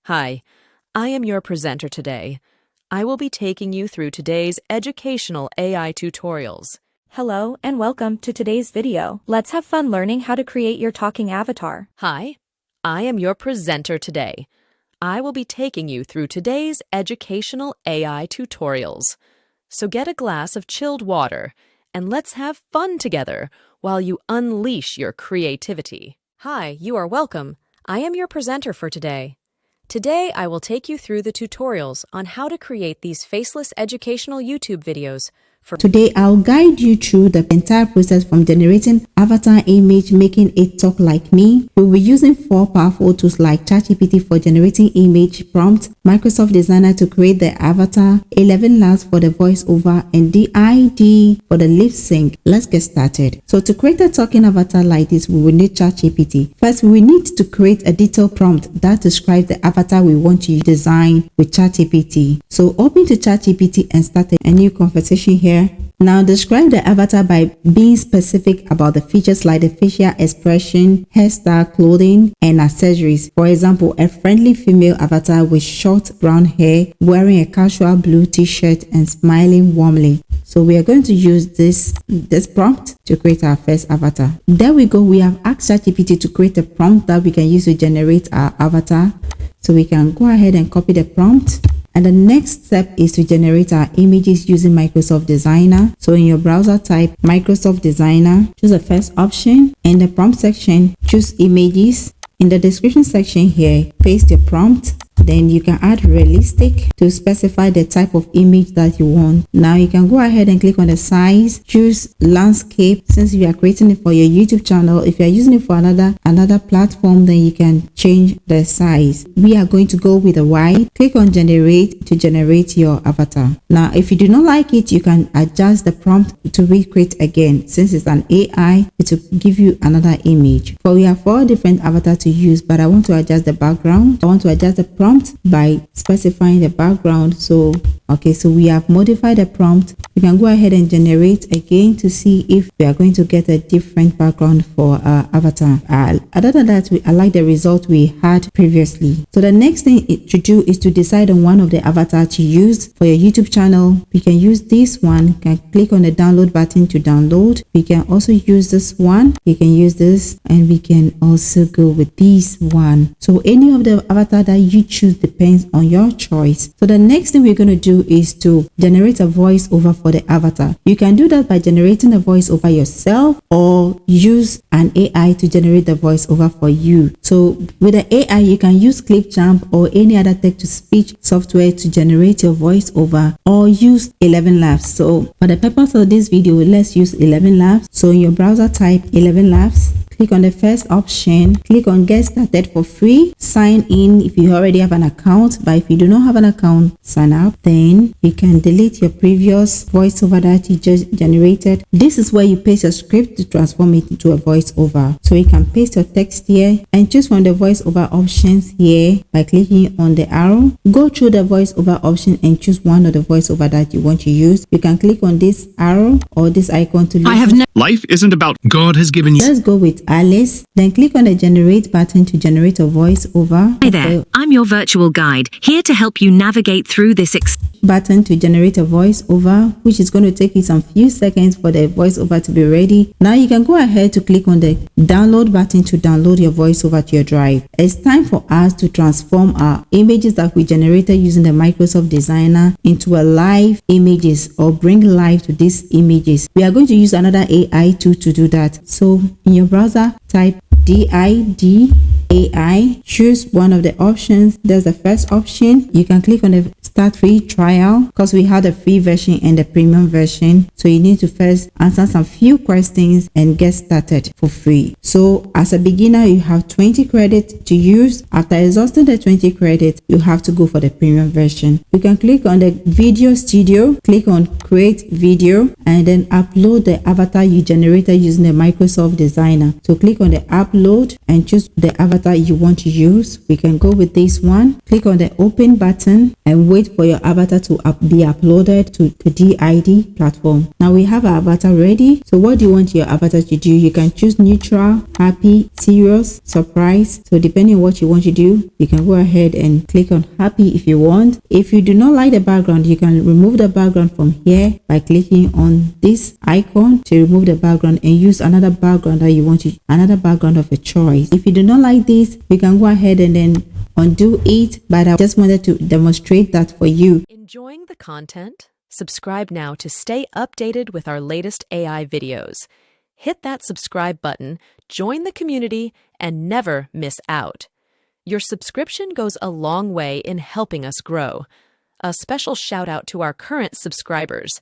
Hi, I am your presenter today. I will be taking you through today's educational AI tutorials. Hello and welcome to today's video. Let's have fun learning how to create your talking avatar. Hi, I am your presenter today. I will be taking you through today's educational AI tutorials. So get a glass of chilled water and let's have fun together while you unleash your creativity. Hi, you are welcome. I am your presenter for today. Today, I will take you through the tutorials on how to create these faceless educational YouTube videos. Today, I'll guide you through the entire process from generating avatar image, making it talk like me. We'll be using 4 powerful tools like ChatGPT for generating image prompt, Microsoft Designer to create the avatar, 11 Labs for the voiceover, and DID for the lip sync. Let's get started. So to create a talking avatar like this, we will need ChatGPT. First, we need to create a detailed prompt that describes the avatar we want to design with ChatGPT. So open to ChatGPT and start a new conversation here. Now describe the avatar by being specific about the features like the facial expression, hairstyle, clothing, and accessories. For example, a friendly female avatar with short brown hair, wearing a casual blue t-shirt and smiling warmly. So we are going to use this prompt to create our first avatar. There we go. We have asked ChatGPT to create a prompt that we can use to generate our avatar. So we can go ahead and copy the prompt. And the next step is to generate our images using Microsoft Designer. So in your browser, type Microsoft Designer, choose the first option. In the prompt section, choose images. In the description section here, paste your prompt. Then you can add realistic to specify the type of image that you want. Now you can go ahead and click on the size, choose landscape. Since you are creating it for your YouTube channel, if you are using it for another platform, then you can change the size. We are going to go with a wide. Click on generate to generate your avatar. Now if you do not like it, you can adjust the prompt to recreate again. Since it's an AI, it will give you another image. For we have 4 different avatars to use, but I want to adjust the background. I want to adjust the prompt by specifying the background. So we have modified the prompt. You can go ahead and generate again to see if we are going to get a different background for our avatar. Other than that, I like the result we had previously. So the next thing to do is to decide on one of the avatars to use for your YouTube channel. We can use this one. You can click on the download button to download. We can also use this one. You can use this, and we can also go with this one. So any of the avatar that you choose depends on your choice. So the next thing we're going to do is to generate a voiceover for the avatar. You can do that by generating a voiceover yourself or use an AI to generate the voiceover for you. So with the AI, you can use Clipchamp or any other text-to-speech software to generate your voiceover, or use 11 Labs. So for the purpose of this video, let's use 11 Labs. So in your browser, type 11 Labs. Click on the first option, click on get started for free, sign in if you already have an account, but if you do not have an account, sign up. Then you can delete your previous voiceover that you just generated. This is where you paste your script to transform it into a voiceover. So you can paste your text here and choose from the voiceover options here by clicking on the arrow. Go through the voiceover option and choose one of the voiceover that you want to use. You can click on this arrow or this icon to listen. Life isn't about God has given you. Let's go with Alice. Then click on the generate button to generate a voiceover. Hi there, I'm your virtual guide, here to help you navigate through this button to generate a voiceover, which is going to take you some few seconds for the voiceover to be ready. Now you can go ahead to click on the download button to download your voiceover to your drive. It's time for us to transform our images that we generated using the Microsoft Designer into a live images, or bring live to these images. We are going to use another AI tool to do that. So in your browser, type DID AI, choose one of the options. There's the first option. You can click on the start free trial because we had a free version and the premium version. So you need to first answer some few questions and get started for free. So as a beginner, you have 20 credits to use. After exhausting the 20 credits, you have to go for the premium version. You can click on the video studio, click on create video, and then upload the avatar you generated using the Microsoft Designer. So click on the upload and choose the avatar you want to use. We can go with this one. Click on the open button and wait wait for your avatar to be uploaded to the DID platform. Now we have our avatar ready. So what do you want your avatar to do? You can choose neutral, happy, serious, surprise. So depending on what you want to do, you can go ahead and click on happy if you want. If you do not like the background, you can remove the background from here by clicking on this icon to remove the background and use another background that you want to, another background of your choice. If you do not like this, you can go ahead and then undo it, but I just wanted to demonstrate that for you. Enjoying the content? Subscribe now to stay updated with our latest AI videos. Hit that subscribe button, join the community, and never miss out. Your subscription goes a long way in helping us grow. A special shout out to our current subscribers.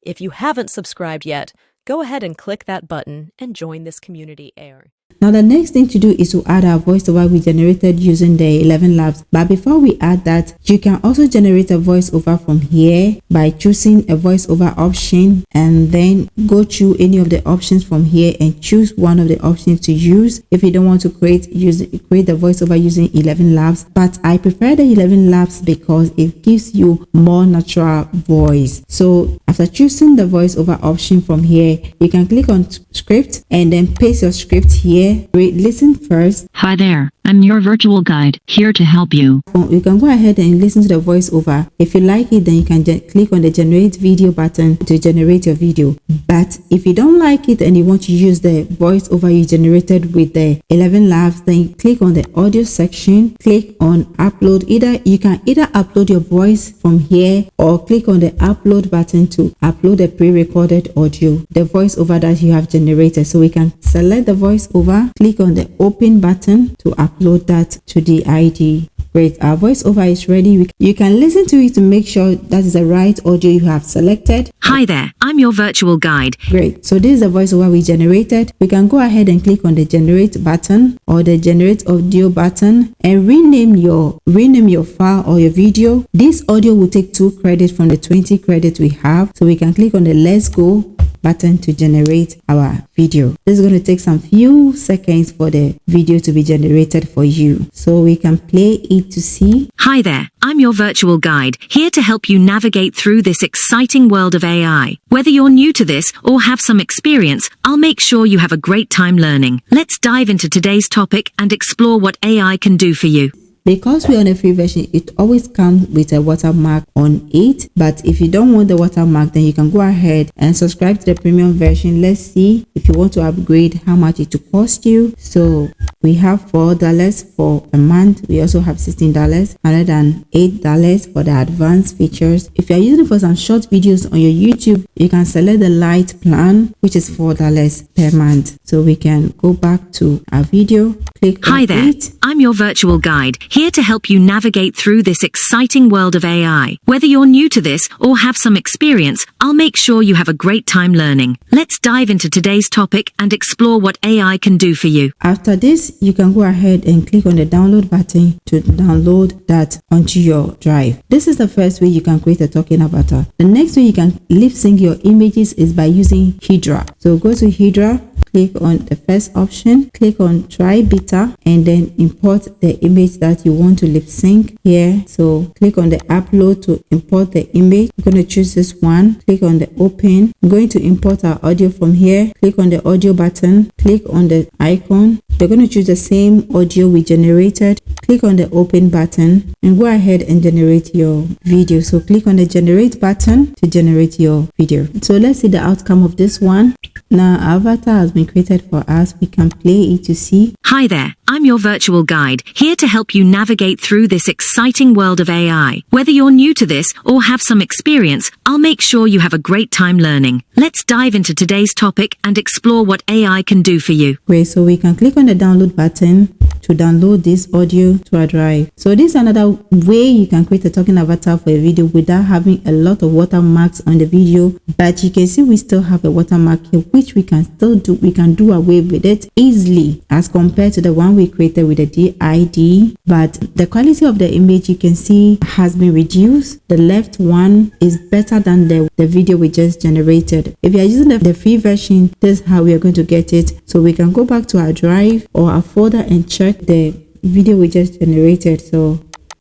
If you haven't subscribed yet, go ahead and click that button and join this community era. Now the next thing to do is to add our voiceover we generated using the 11 Labs. But before we add that, you can also generate a voiceover from here by choosing a voiceover option and then go through any of the options from here and choose one of the options to use. If you don't want to create the voiceover using 11 Labs, but I prefer the 11 Labs because it gives you more natural voice. So after choosing the voiceover option from here, you can click on script and then paste your script here. Listen first. Hi there, I'm your virtual guide, here to help you. You can go ahead and listen to the voiceover. If you like it, then you can click on the generate video button to generate your video. But if you don't like it and you want to use the voiceover you generated with the 11 Labs, then click on the audio section, click on upload. You can either upload your voice from here or click on the upload button to upload the pre-recorded audio, the voiceover that you have generated. So we can select the voiceover, click on the open button to upload that to the ID. Great, our voiceover is ready. You can listen to it to make sure that is the right audio you have selected. Hi there, I'm your virtual guide. Great, so this is the voiceover we generated. We can go ahead and click on the generate button or the generate audio button and rename your file or your video. This audio will take 2 credits from the 20 credits we have. So we can click on the let's go button to generate our video. This is going to take some few seconds for the video to be generated for you. So we can play it to see. Hi there, I'm your virtual guide, here to help you navigate through this exciting world of AI. Whether you're new to this or have some experience, I'll make sure you have a great time learning. Let's dive into today's topic and explore what AI can do for you. Because we're on a free version, it always comes with a watermark on it. But if you don't want the watermark, then you can go ahead and subscribe to the premium version. Let's see if you want to upgrade how much it will cost you. So we have $4 for a month. We also have $16, $108 for the advanced features. If you're using it for some short videos on your YouTube, you can select the light plan, which is $4 per month. So we can go back to our video. Click on Hi there, it. I'm your virtual guide, here to help you navigate through this exciting world of AI. Whether you're new to this or have some experience, I'll make sure you have a great time learning. Let's dive into today's topic and explore what AI can do for you. After this, you can go ahead and click on the download button to download that onto your drive. This is the first way you can create a talking avatar. The next way you can lip sync your images is by using Hydra. So go to Hydra, click on the first option, click on try beta, and then import the image that you want to lip sync here. So click on the upload to import the image. I'm going to choose this one. Click on the open. I'm going to import our audio from here. Click on the audio button, click on the icon. You're going to choose the same audio we generated. Click on the open button and go ahead and generate your video. So click on the generate button to generate your video. So let's see the outcome of this one. Now our avatar has been created for us. We can play it to see. Hi there, I'm your virtual guide, here to help you navigate through this exciting world of AI. Whether you're new to this or have some experience, I'll make sure you have a great time learning. Let's dive into today's topic and explore what AI can do for you. Great, so we can click on the download button to download this audio to our drive. So this is another way you can create a talking avatar for a video without having a lot of watermarks on the video. But you can see we still have a watermark here, which we can still do. We can do away with it easily as compared to the one we created with the DID. But the quality of the image you can see has been reduced. The left one is better than the video we just generated. If you are using the free version, this is how we are going to get it. So we can go back to our drive or our folder and check the video we just generated. So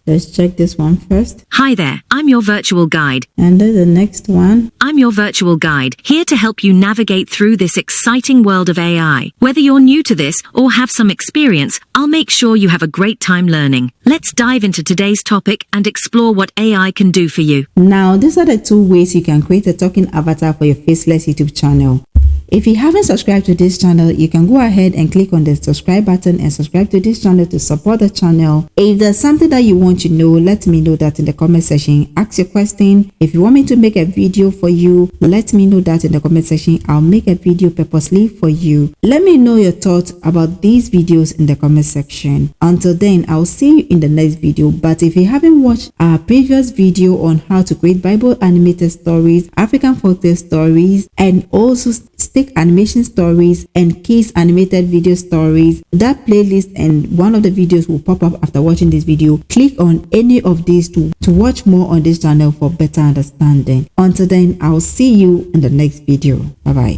Let's check this one first. Hi there, I'm your virtual guide. And then the next one. I'm your virtual guide, here to help you navigate through this exciting world of AI. Whether you're new to this or have some experience, I'll make sure you have a great time learning. Let's dive into today's topic and explore what AI can do for you. Now, these are the 2 ways you can create a talking avatar for your faceless YouTube channel. If you haven't subscribed to this channel, you can go ahead and click on the subscribe button and subscribe to this channel to support the channel. If there's something that you want to know, let me know that in the comment section. Ask your question. If you want me to make a video for you, let me know that in the comment section. I'll make a video purposely for you. Let me know your thoughts about these videos in the comment section. Until then, I'll see you in the next video. But if you haven't watched our previous video on how to create Bible animated stories, African folktale stories, and also stick animation stories and kids animated video stories, that playlist and one of the videos will pop up after watching this video. Click on any of these to watch more on this channel for better understanding. Until then, I'll see you in the next video. Bye bye.